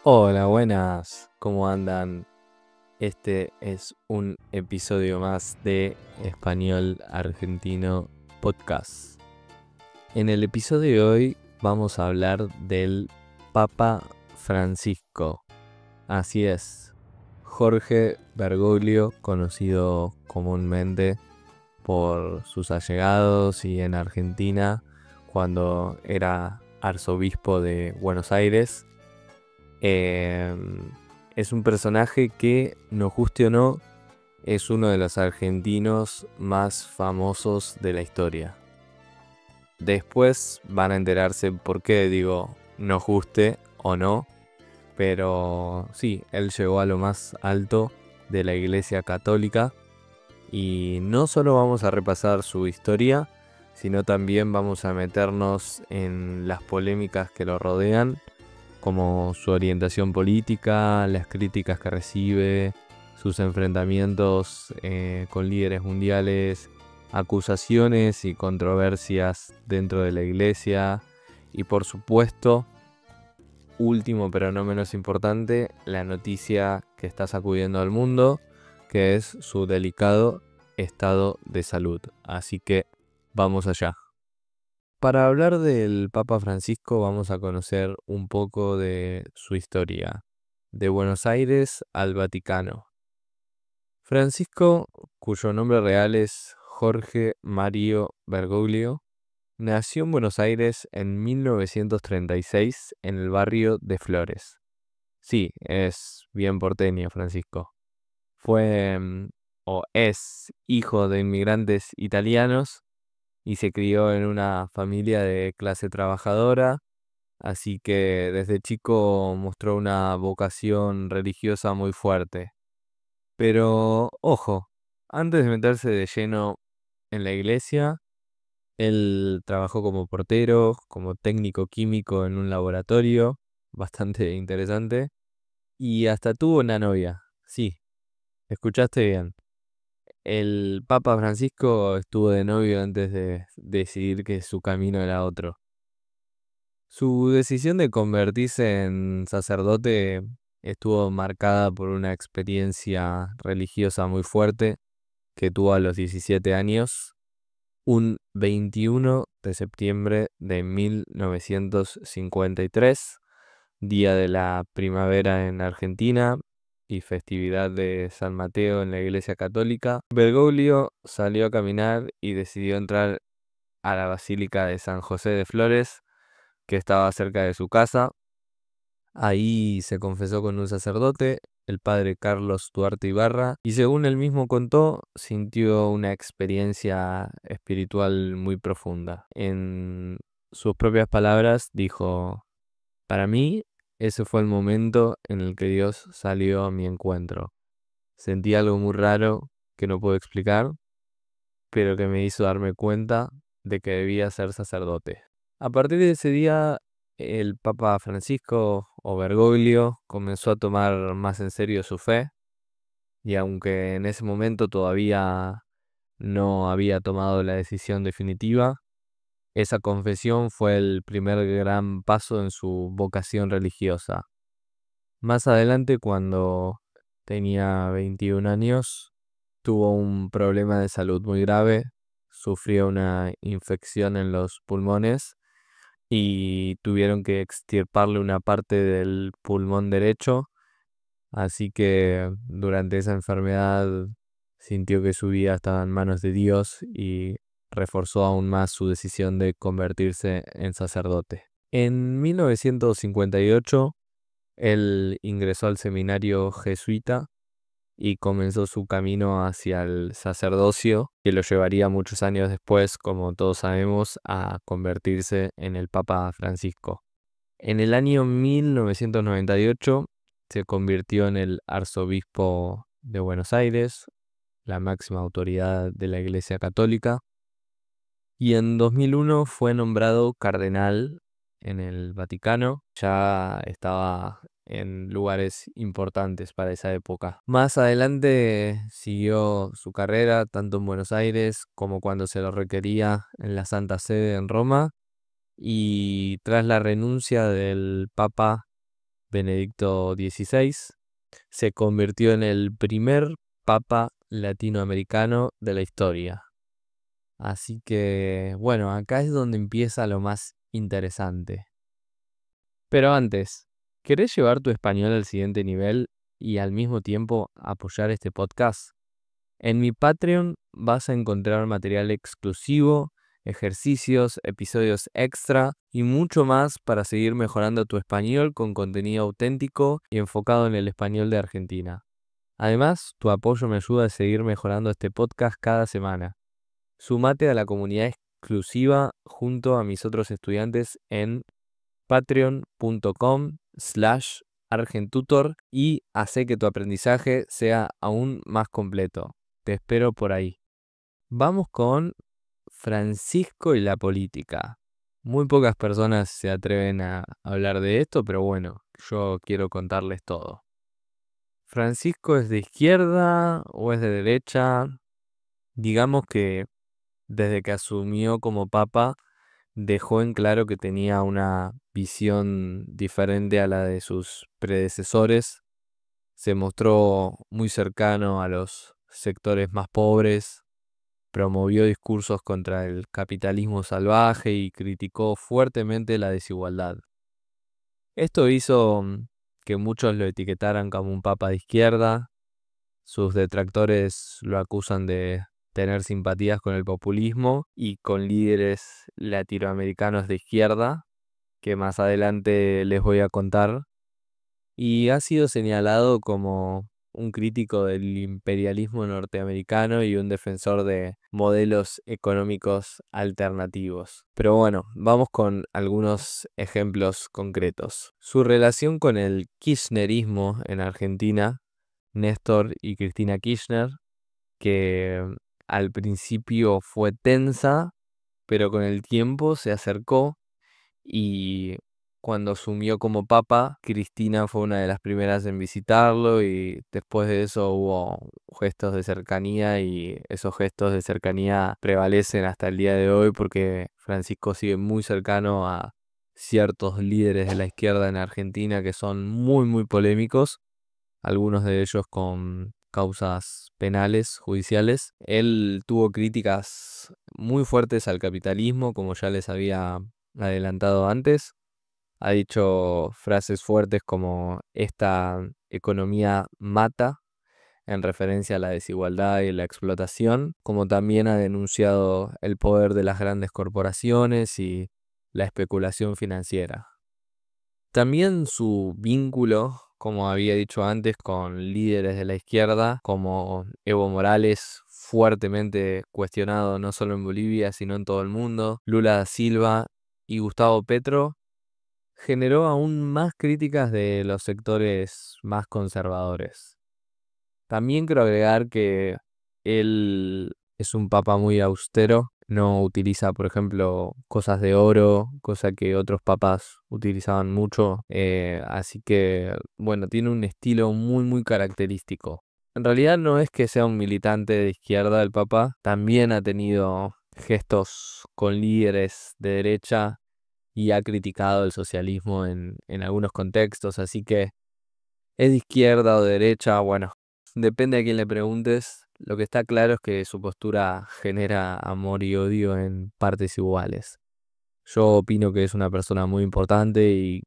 Hola, buenas, ¿cómo andan? Este es un episodio más de Español Argentino Podcast. En el episodio de hoy vamos a hablar del Papa Francisco. Así es, Jorge Bergoglio, conocido comúnmente por sus allegados y en Argentina cuando era arzobispo de Buenos Aires. Es un personaje que, no guste o no, es uno de los argentinos más famosos de la historia. Después van a enterarse por qué digo no guste o no, pero sí, él llegó a lo más alto de la Iglesia Católica y no solo vamos a repasar su historia, sino también vamos a meternos en las polémicas que lo rodean, como su orientación política, las críticas que recibe, sus enfrentamientos con líderes mundiales, acusaciones y controversias dentro de la iglesia y por supuesto, último pero no menos importante, la noticia que está sacudiendo al mundo, que es su delicado estado de salud. Así que vamos allá. Para hablar del Papa Francisco vamos a conocer un poco de su historia, de Buenos Aires al Vaticano. Francisco, cuyo nombre real es Jorge Mario Bergoglio, nació en Buenos Aires en 1936 en el barrio de Flores. Sí, es bien porteño Francisco. Fue o es hijo de inmigrantes italianos y se crió en una familia de clase trabajadora, así que desde chico mostró una vocación religiosa muy fuerte. Pero ojo, antes de meterse de lleno en la iglesia, él trabajó como portero, como técnico químico en un laboratorio, bastante interesante, y hasta tuvo una novia. Sí, escuchaste bien. El Papa Francisco estuvo de novio antes de decidir que su camino era otro. Su decisión de convertirse en sacerdote estuvo marcada por una experiencia religiosa muy fuerte que tuvo a los 17 años, un 21 de septiembre de 1953, día de la primavera en Argentina y festividad de San Mateo en la Iglesia Católica. Bergoglio salió a caminar y decidió entrar a la Basílica de San José de Flores, que estaba cerca de su casa. Ahí se confesó con un sacerdote, el padre Carlos Duarte Ibarra, y según él mismo contó, sintió una experiencia espiritual muy profunda. En sus propias palabras dijo: para mí, ese fue el momento en el que Dios salió a mi encuentro. Sentí algo muy raro que no puedo explicar, pero que me hizo darme cuenta de que debía ser sacerdote. A partir de ese día, el Papa Francisco o Bergoglio comenzó a tomar más en serio su fe, y aunque en ese momento todavía no había tomado la decisión definitiva, esa confesión fue el primer gran paso en su vocación religiosa. Más adelante, cuando tenía 21 años, tuvo un problema de salud muy grave, sufrió una infección en los pulmones y tuvieron que extirparle una parte del pulmón derecho, así que durante esa enfermedad sintió que su vida estaba en manos de Dios y reforzó aún más su decisión de convertirse en sacerdote. En 1958, él ingresó al seminario jesuita y comenzó su camino hacia el sacerdocio, que lo llevaría muchos años después, como todos sabemos, a convertirse en el Papa Francisco. En el año 1998 se convirtió en el arzobispo de Buenos Aires, la máxima autoridad de la Iglesia Católica, y en 2001 fue nombrado cardenal en el Vaticano. Ya estaba en lugares importantes para esa época. Más adelante siguió su carrera tanto en Buenos Aires como cuando se lo requería en la Santa Sede en Roma. Y tras la renuncia del Papa Benedicto XVI, se convirtió en el primer papa latinoamericano de la historia. Así que, bueno, acá es donde empieza lo más interesante. Pero antes, ¿querés llevar tu español al siguiente nivel y al mismo tiempo apoyar este podcast? En mi Patreon vas a encontrar material exclusivo, ejercicios, episodios extra y mucho más para seguir mejorando tu español con contenido auténtico y enfocado en el español de Argentina. Además, tu apoyo me ayuda a seguir mejorando este podcast cada semana. Sumate a la comunidad exclusiva junto a mis otros estudiantes en patreon.com/argentutor y hace que tu aprendizaje sea aún más completo. Te espero por ahí. Vamos con Francisco y la política. Muy pocas personas se atreven a hablar de esto, pero bueno, yo quiero contarles todo. ¿Francisco es de izquierda o es de derecha? Digamos que desde que asumió como papa, dejó en claro que tenía una visión diferente a la de sus predecesores. Se mostró muy cercano a los sectores más pobres, promovió discursos contra el capitalismo salvaje y criticó fuertemente la desigualdad. Esto hizo que muchos lo etiquetaran como un papa de izquierda. Sus detractores lo acusan de tener simpatías con el populismo y con líderes latinoamericanos de izquierda, que más adelante les voy a contar. Y ha sido señalado como un crítico del imperialismo norteamericano y un defensor de modelos económicos alternativos. Pero bueno, vamos con algunos ejemplos concretos. Su relación con el kirchnerismo en Argentina, Néstor y Cristina Kirchner, que al principio fue tensa, pero con el tiempo se acercó y cuando asumió como papa, Cristina fue una de las primeras en visitarlo y después de eso hubo gestos de cercanía y esos gestos de cercanía prevalecen hasta el día de hoy porque Francisco sigue muy cercano a ciertos líderes de la izquierda en Argentina que son muy muy polémicos, algunos de ellos con causas penales, judiciales. Él tuvo críticas muy fuertes al capitalismo, como ya les había adelantado antes. Ha dicho frases fuertes como esta economía mata, en referencia a la desigualdad y la explotación, como también ha denunciado el poder de las grandes corporaciones y la especulación financiera. También su vínculo, como había dicho antes, con líderes de la izquierda, como Evo Morales, fuertemente cuestionado no solo en Bolivia, sino en todo el mundo, Lula da Silva y Gustavo Petro, generó aún más críticas de los sectores más conservadores. También quiero agregar que él es un papa muy austero, no utiliza, por ejemplo, cosas de oro, cosa que otros papas utilizaban mucho, así que, bueno, tiene un estilo muy, muy característico. En realidad no es que sea un militante de izquierda el papa, también ha tenido gestos con líderes de derecha y ha criticado el socialismo en algunos contextos, así que es de izquierda o de derecha, bueno, depende a quién le preguntes. Lo que está claro es que su postura genera amor y odio en partes iguales. Yo opino que es una persona muy importante y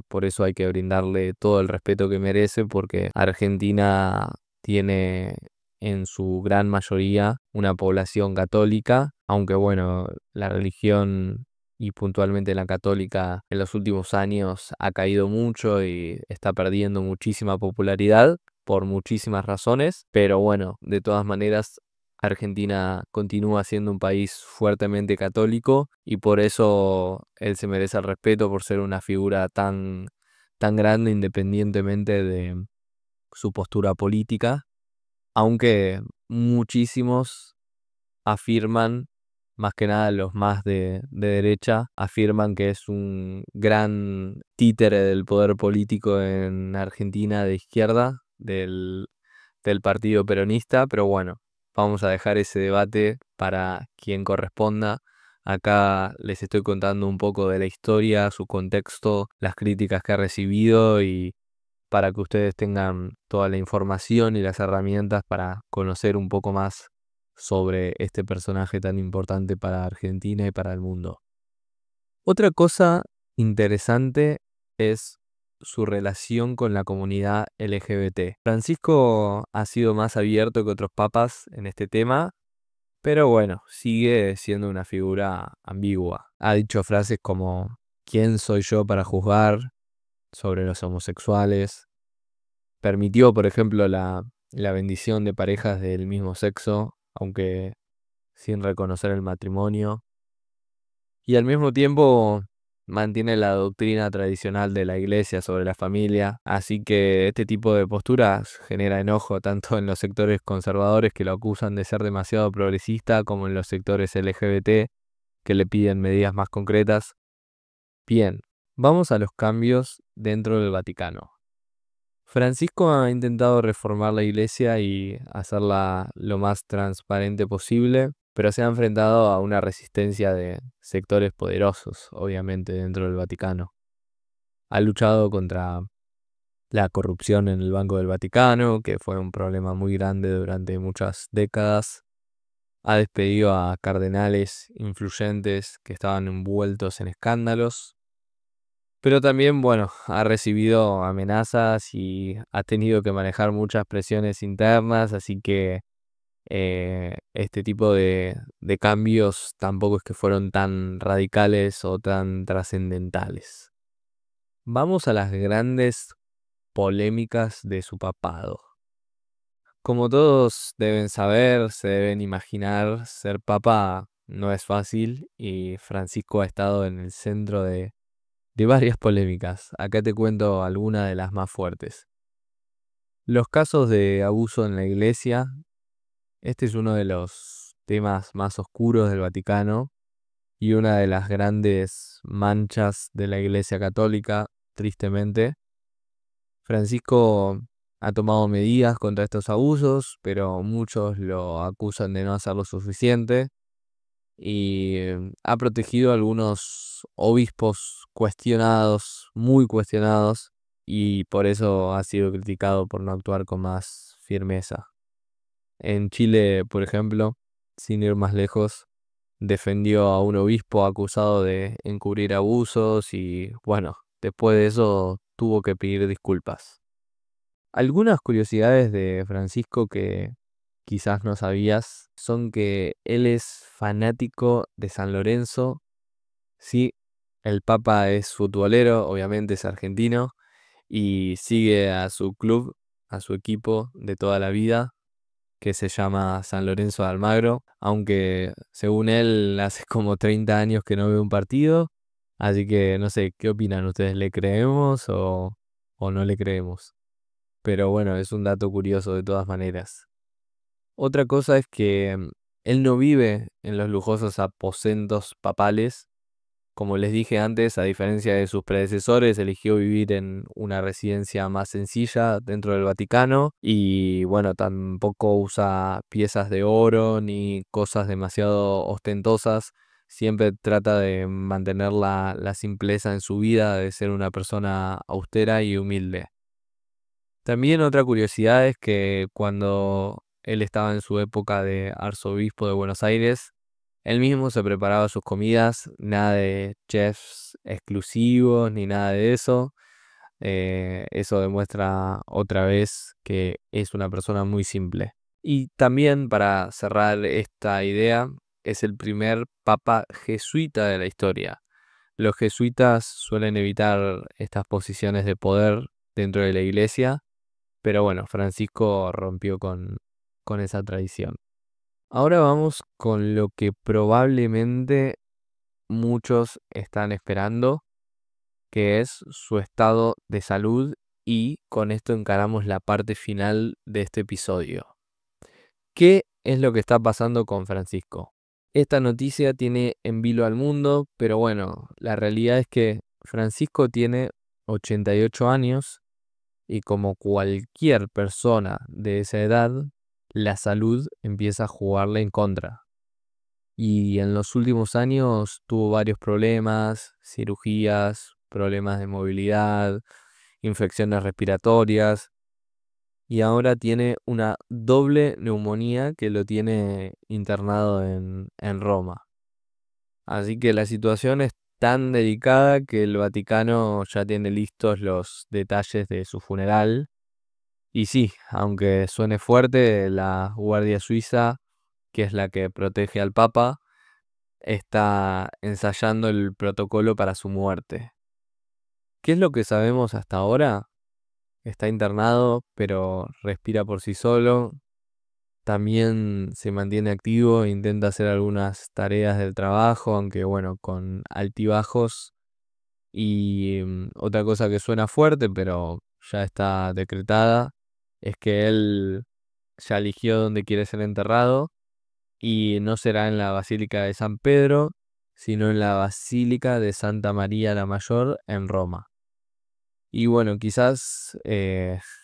por eso hay que brindarle todo el respeto que merece, porque Argentina tiene en su gran mayoría una población católica, aunque bueno, la religión y puntualmente la católica en los últimos años ha caído mucho y está perdiendo muchísima popularidad por muchísimas razones, pero bueno, de todas maneras Argentina continúa siendo un país fuertemente católico y por eso él se merece el respeto por ser una figura tan, tan grande independientemente de su postura política, aunque muchísimos afirman, más que nada los más de derecha, afirman que es un gran títere del poder político en Argentina de izquierda, del partido peronista, pero bueno, vamos a dejar ese debate para quien corresponda. Acá les estoy contando un poco de la historia, su contexto, las críticas que ha recibido y para que ustedes tengan toda la información y las herramientas para conocer un poco más sobre este personaje tan importante para Argentina y para el mundo. Otra cosa interesante es su relación con la comunidad LGBT. Francisco ha sido más abierto que otros papas en este tema, pero bueno, sigue siendo una figura ambigua. Ha dicho frases como ¿quién soy yo para juzgar sobre los homosexuales? Permitió, por ejemplo, la bendición de parejas del mismo sexo, aunque sin reconocer el matrimonio. Y al mismo tiempo mantiene la doctrina tradicional de la iglesia sobre la familia. Así que este tipo de posturas genera enojo tanto en los sectores conservadores que lo acusan de ser demasiado progresista como en los sectores LGBT que le piden medidas más concretas. Bien, vamos a los cambios dentro del Vaticano. Francisco ha intentado reformar la iglesia y hacerla lo más transparente posible, pero se ha enfrentado a una resistencia de sectores poderosos, obviamente, dentro del Vaticano. Ha luchado contra la corrupción en el Banco del Vaticano, que fue un problema muy grande durante muchas décadas. Ha despedido a cardenales influyentes que estaban envueltos en escándalos. Pero también, bueno, ha recibido amenazas y ha tenido que manejar muchas presiones internas, así que este tipo de cambios tampoco es que fueron tan radicales o tan trascendentales. Vamos a las grandes polémicas de su papado. Como todos deben saber, se deben imaginar, ser papa no es fácil y Francisco ha estado en el centro de varias polémicas. Acá te cuento algunas de las más fuertes. Los casos de abuso en la iglesia. Este es uno de los temas más oscuros del Vaticano y una de las grandes manchas de la Iglesia Católica, tristemente. Francisco ha tomado medidas contra estos abusos, pero muchos lo acusan de no hacer lo suficiente y ha protegido a algunos obispos cuestionados, muy cuestionados, y por eso ha sido criticado por no actuar con más firmeza. En Chile, por ejemplo, sin ir más lejos, defendió a un obispo acusado de encubrir abusos y, bueno, después de eso tuvo que pedir disculpas. Algunas curiosidades de Francisco que quizás no sabías son que él es fanático de San Lorenzo. Sí, el Papa es futbolero, obviamente es argentino, y sigue a su club, a su equipo de toda la vida, que se llama San Lorenzo de Almagro, aunque según él hace como 30 años que no ve un partido, así que no sé, ¿qué opinan ustedes? ¿Le creemos o no le creemos? Pero bueno, es un dato curioso de todas maneras. Otra cosa es que él no vive en los lujosos aposentos papales. Como les dije antes, a diferencia de sus predecesores, eligió vivir en una residencia más sencilla dentro del Vaticano y bueno, tampoco usa piezas de oro ni cosas demasiado ostentosas. Siempre trata de mantener la simpleza en su vida, de ser una persona austera y humilde. También otra curiosidad es que cuando él estaba en su época de arzobispo de Buenos Aires, él mismo se preparaba sus comidas, nada de chefs exclusivos ni nada de eso. Eso demuestra otra vez que es una persona muy simple. Y también para cerrar esta idea, es el primer papa jesuita de la historia. Los jesuitas suelen evitar estas posiciones de poder dentro de la iglesia, pero bueno, Francisco rompió con esa tradición. Ahora vamos con lo que probablemente muchos están esperando, que es su estado de salud, y con esto encaramos la parte final de este episodio. ¿Qué es lo que está pasando con Francisco? Esta noticia tiene en vilo al mundo, pero bueno, la realidad es que Francisco tiene 88 años y como cualquier persona de esa edad, la salud empieza a jugarle en contra. y en los últimos años tuvo varios problemas, cirugías, problemas de movilidad, infecciones respiratorias y ahora tiene una doble neumonía que lo tiene internado en Roma. Así que la situación es tan delicada que el Vaticano ya tiene listos los detalles de su funeral. Y sí, aunque suene fuerte, la Guardia Suiza, que es la que protege al Papa, está ensayando el protocolo para su muerte. ¿Qué es lo que sabemos hasta ahora? Está internado, pero respira por sí solo. También se mantiene activo e intenta hacer algunas tareas del trabajo, aunque bueno, con altibajos. Y otra cosa que suena fuerte, pero ya está decretada, es que él ya eligió dónde quiere ser enterrado y no será en la Basílica de San Pedro, sino en la Basílica de Santa María la Mayor en Roma. Y bueno, quizás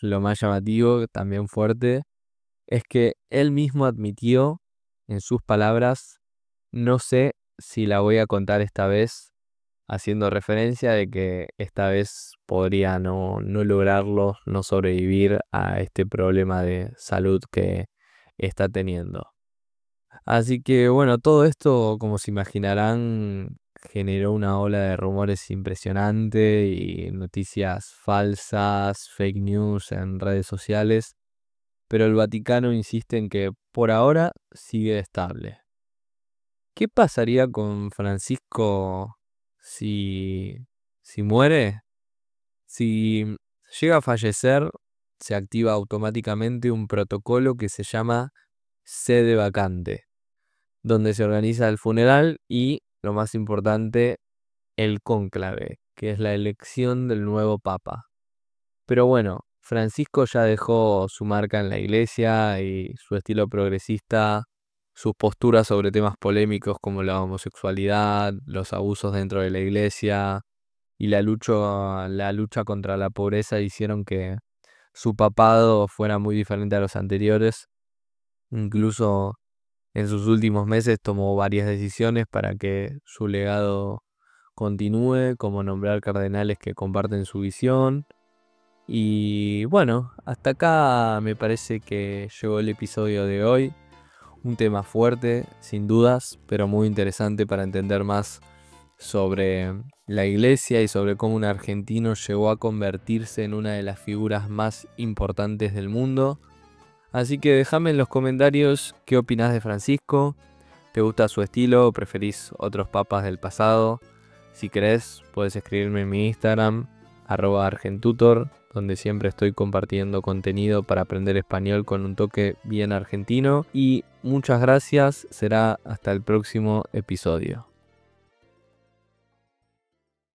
lo más llamativo, también fuerte, es que él mismo admitió en sus palabras, no sé si la voy a contar esta vez, haciendo referencia de que esta vez podría no lograrlo, no sobrevivir a este problema de salud que está teniendo. Así que bueno, todo esto, como se imaginarán, generó una ola de rumores impresionante y noticias falsas, fake news en redes sociales, pero el Vaticano insiste en que por ahora sigue estable. ¿Qué pasaría con Francisco si, si muere? Si llega a fallecer, se activa automáticamente un protocolo que se llama sede vacante, donde se organiza el funeral y, lo más importante, el cónclave, que es la elección del nuevo papa. Pero bueno, Francisco ya dejó su marca en la iglesia y su estilo progresista, sus posturas sobre temas polémicos como la homosexualidad, los abusos dentro de la iglesia y la lucha contra la pobreza hicieron que su papado fuera muy diferente a los anteriores. Incluso en sus últimos meses tomó varias decisiones para que su legado continúe, como nombrar cardenales que comparten su visión. Y bueno, hasta acá me parece que llegó el episodio de hoy. Un tema fuerte, sin dudas, pero muy interesante para entender más sobre la iglesia y sobre cómo un argentino llegó a convertirse en una de las figuras más importantes del mundo. Así que déjame en los comentarios qué opinás de Francisco. ¿Te gusta su estilo o preferís otros papas del pasado? Si querés, puedes escribirme en mi Instagram, @argentutor, donde siempre estoy compartiendo contenido para aprender español con un toque bien argentino. Y muchas gracias, será hasta el próximo episodio.